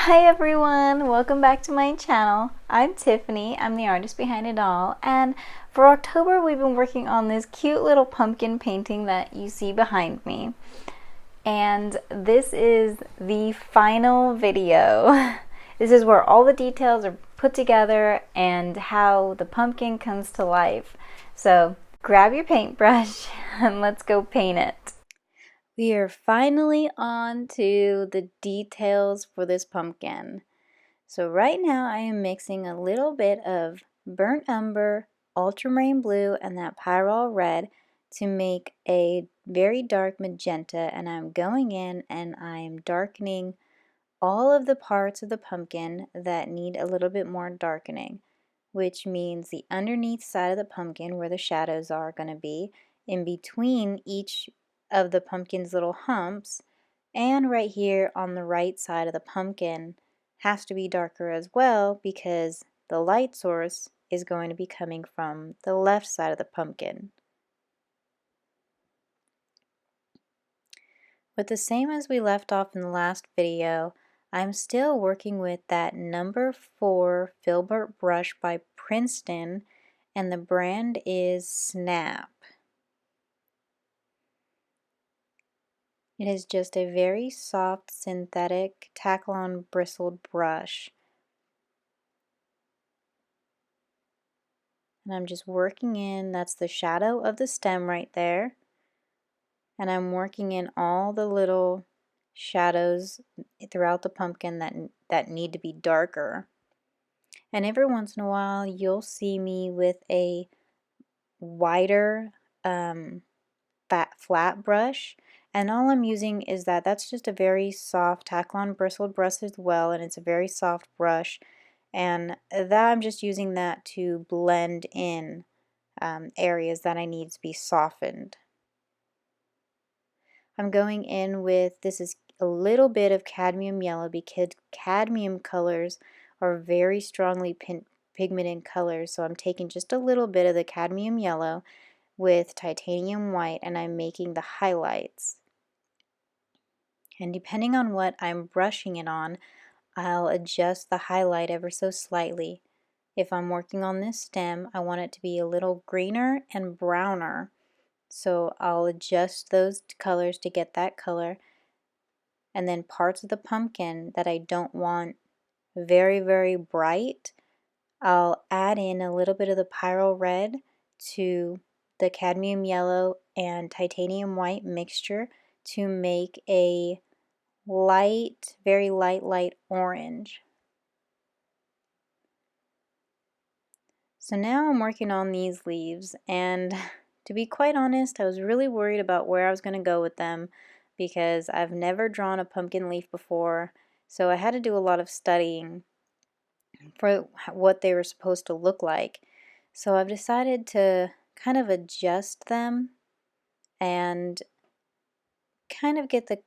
Hi everyone, welcome back to my channel. I'm Tiffany, I'm the artist behind it all, and for October we've been working on this cute little pumpkin painting that you see behind me. And this is the final video. This is where all the details are put together and how the pumpkin comes to life. So grab your paintbrush and let's go paint it. We are finally on to the details for this pumpkin. So right now I am mixing a little bit of burnt umber, ultramarine blue, and that pyrrole red to make a very dark magenta, and I'm going in and I'm darkening all of the parts of the pumpkin that need a little bit more darkening, which means the underneath side of the pumpkin where the shadows are going to be, in between each of the pumpkin's little humps, and right here on the right side of the pumpkin has to be darker as well because the light source is going to be coming from the left side of the pumpkin. With the same as we left off in the last video, I'm still working with that number 4 filbert brush by Princeton, and the brand is Snap. It is just a very soft synthetic tack-on bristled brush. And I'm just working in, that's the shadow of the stem right there. And I'm working in all the little shadows throughout the pumpkin that need to be darker. And every once in a while you'll see me with a wider flat brush, and all I'm using is that's just a very soft tack-on bristled brush as well, and it's a very soft brush, and that I'm just using that to blend in areas that I need to be softened. I'm going in with, this is a little bit of cadmium yellow because cadmium colors are very strongly pigmented colors, so I'm taking just a little bit of the cadmium yellow with titanium white and I'm making the highlights. And depending on what I'm brushing it on, I'll adjust the highlight ever so slightly. If I'm working on this stem, I want it to be a little greener and browner. So I'll adjust those colors to get that color. And then parts of the pumpkin that I don't want very, very bright, I'll add in a little bit of the pyrrole red to the cadmium yellow and titanium white mixture to make a light, very light orange. So now I'm working on these leaves, and to be quite honest, I was really worried about where I was going to go with them because I've never drawn a pumpkin leaf before, so I had to do a lot of studying for what they were supposed to look like. So I've decided to kind of adjust them and kind of get the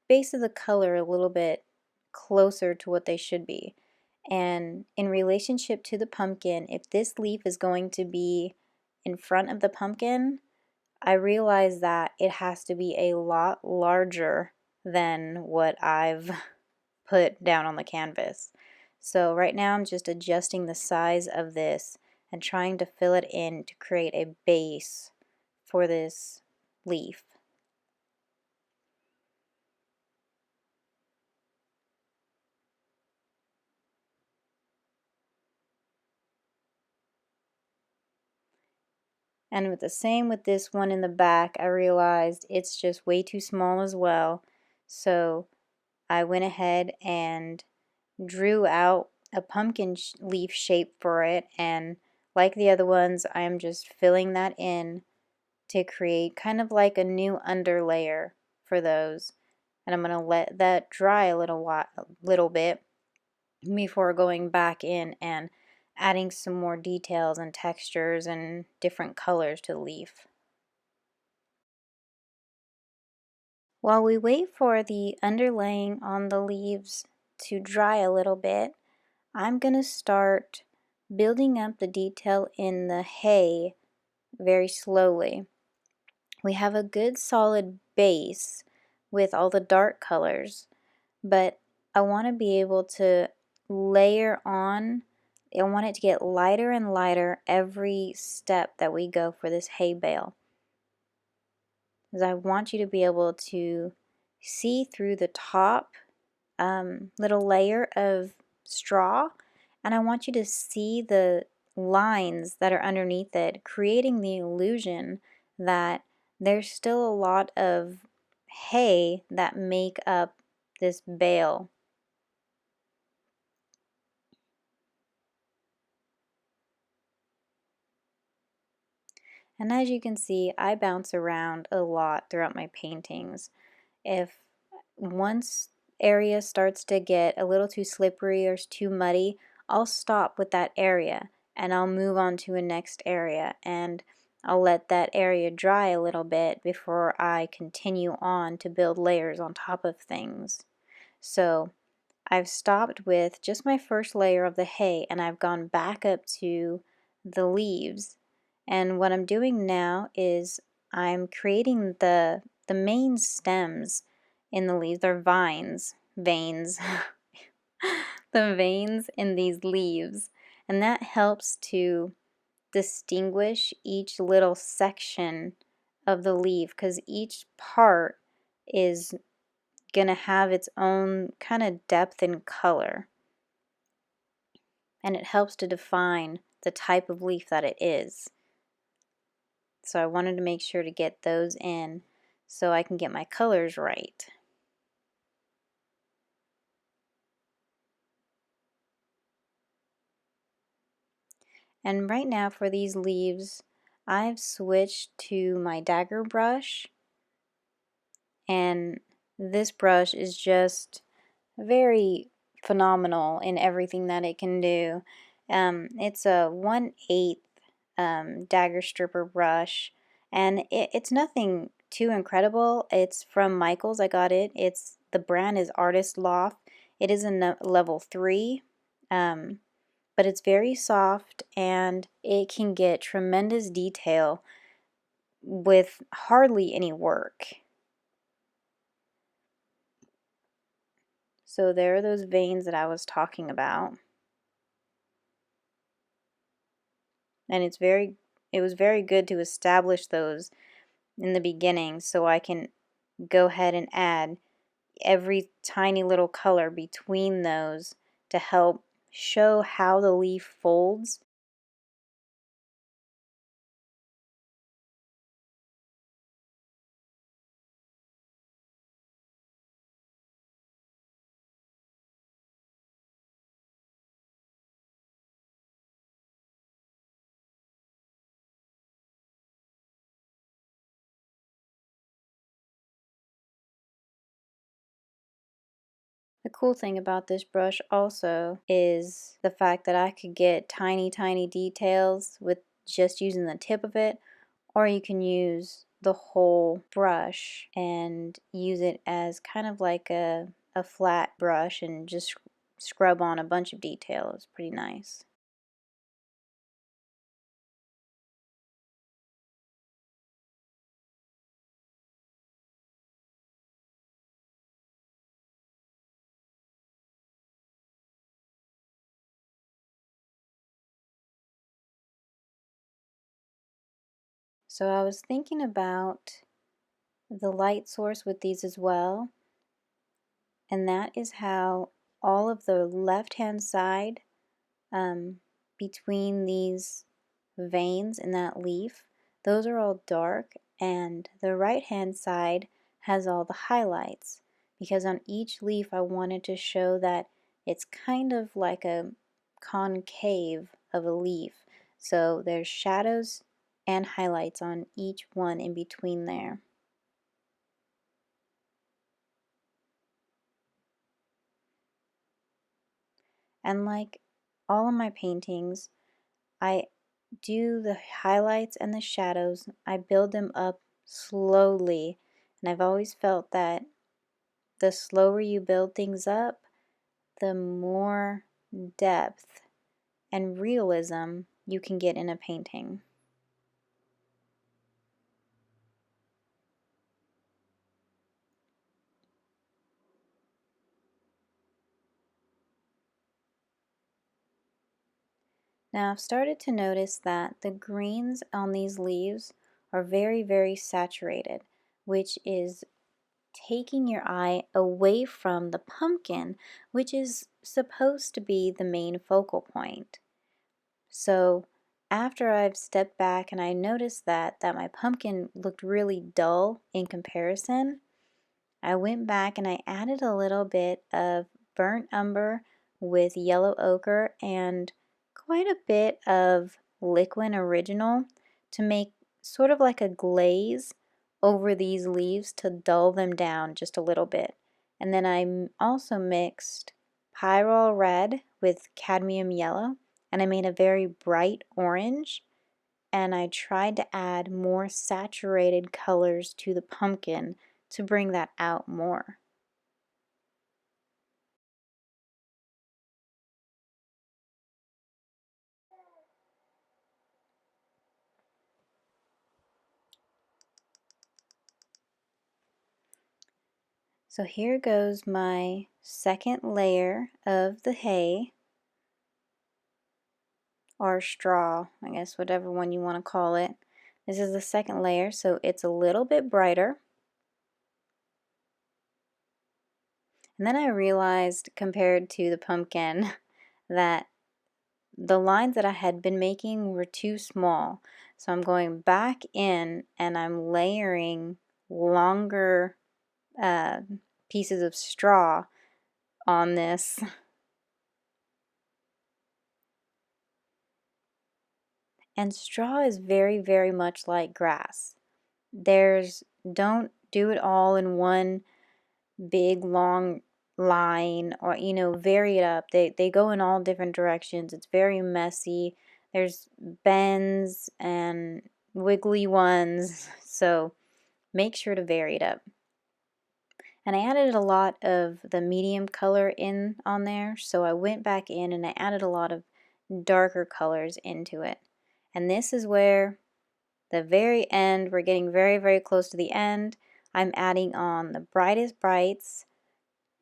base of the color a little bit closer to what they should be. And in relationship to the pumpkin, if this leaf is going to be in front of the pumpkin, I realize that it has to be a lot larger than what I've put down on the canvas. So right now I'm just adjusting the size of this and trying to fill it in to create a base for this leaf. And with the same with this one in the back, I realized it's just way too small as well. So I went ahead and drew out a pumpkin leaf shape for it, and like the other ones, I am just filling that in to create kind of like a new underlayer for those. And I'm going to let that dry a little bit before going back in and adding some more details and textures and different colors to the leaf. While we wait for the underlaying on the leaves to dry a little bit, I'm going to start building up the detail in the hay very slowly. We have a good solid base with all the dark colors, but I want to be able to layer on. I want it to get lighter and lighter every step that we go for this hay bale. Because I want you to be able to see through the top little layer of straw, and I want you to see the lines that are underneath it, creating the illusion that there's still a lot of hay that make up this bale. And as you can see, I bounce around a lot throughout my paintings. If once area starts to get a little too slippery or too muddy, I'll stop with that area and I'll move on to a next area, and I'll let that area dry a little bit before I continue on to build layers on top of things. So I've stopped with just my first layer of the hay and I've gone back up to the leaves, and what I'm doing now is I'm creating the main stems in the leaves. They're veins, the veins in these leaves, and that helps to distinguish each little section of the leaf, because each part is gonna have its own kind of depth and color, and it helps to define the type of leaf that it is. So I wanted to make sure to get those in so I can get my colors right. And right now for these leaves, I've switched to my dagger brush, and this brush is just very phenomenal in everything that it can do. It's a 1/8 dagger stripper brush, and it's nothing too incredible. It's from Michaels. I got it. The brand is Artist Loft. It is a level 3, but it's very soft and it can get tremendous detail with hardly any work. So there are those veins that I was talking about. And it was very good to establish those in the beginning so I can go ahead and add every tiny little color between those to help show how the leaf folds. The cool thing about this brush also is the fact that I could get tiny details with just using the tip of it, or you can use the whole brush and use it as kind of like a flat brush and just scrub on a bunch of detail. It's pretty nice. So I was thinking about the light source with these as well, and that is how all of the left hand side between these veins in that leaf, those are all dark, and the right hand side has all the highlights, because on each leaf I wanted to show that it's kind of like a concave of a leaf, so there's shadows and highlights on each one in between there. And like all of my paintings, I do the highlights and the shadows. I build them up slowly, and I've always felt that the slower you build things up, the more depth and realism you can get in a painting. Now I've started to notice that the greens on these leaves are very, very saturated, which is taking your eye away from the pumpkin, which is supposed to be the main focal point. So after I've stepped back and I noticed that my pumpkin looked really dull in comparison, I went back and I added a little bit of burnt umber with yellow ochre and quite a bit of liquid original to make sort of like a glaze over these leaves to dull them down just a little bit. And then I also mixed pyrrole red with cadmium yellow, and I made a very bright orange, and I tried to add more saturated colors to the pumpkin to bring that out more. So here goes my second layer of the hay, or straw, I guess, whatever one you want to call it. This is the second layer, so it's a little bit brighter. And then I realized, compared to the pumpkin, that the lines that I had been making were too small. So I'm going back in and I'm layering longer pieces of straw on this. And straw is very, very much like grass. Don't do it all in one big long line, or vary it up. They go in all different directions. It's very messy. There's bends and wiggly ones, so make sure to vary it up. And I added a lot of the medium color in on there, so I went back in and I added a lot of darker colors into it. And this is where the very end, we're getting very, very close to the end. I'm adding on the brightest brights,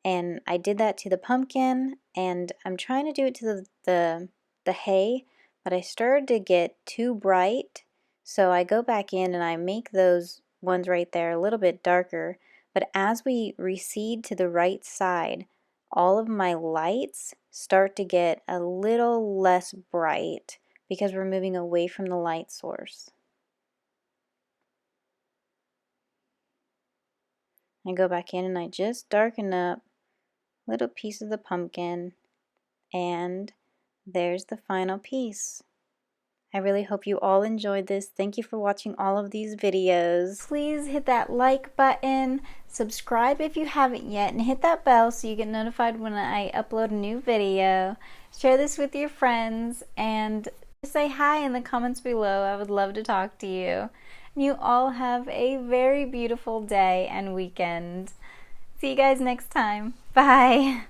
and I did that to the pumpkin, and I'm trying to do it to the hay, but I started to get too bright, so I go back in and I make those ones right there a little bit darker. But as we recede to the right side, all of my lights start to get a little less bright because we're moving away from the light source. I go back in and I just darken up little piece of the pumpkin, and there's the final piece. I really hope you all enjoyed this. Thank you for watching all of these videos. Please hit that like button, subscribe if you haven't yet, and hit that bell so you get notified when I upload a new video. Share this with your friends and say hi in the comments below. I would love to talk to you. You all have a very beautiful day and weekend. See you guys next time. Bye.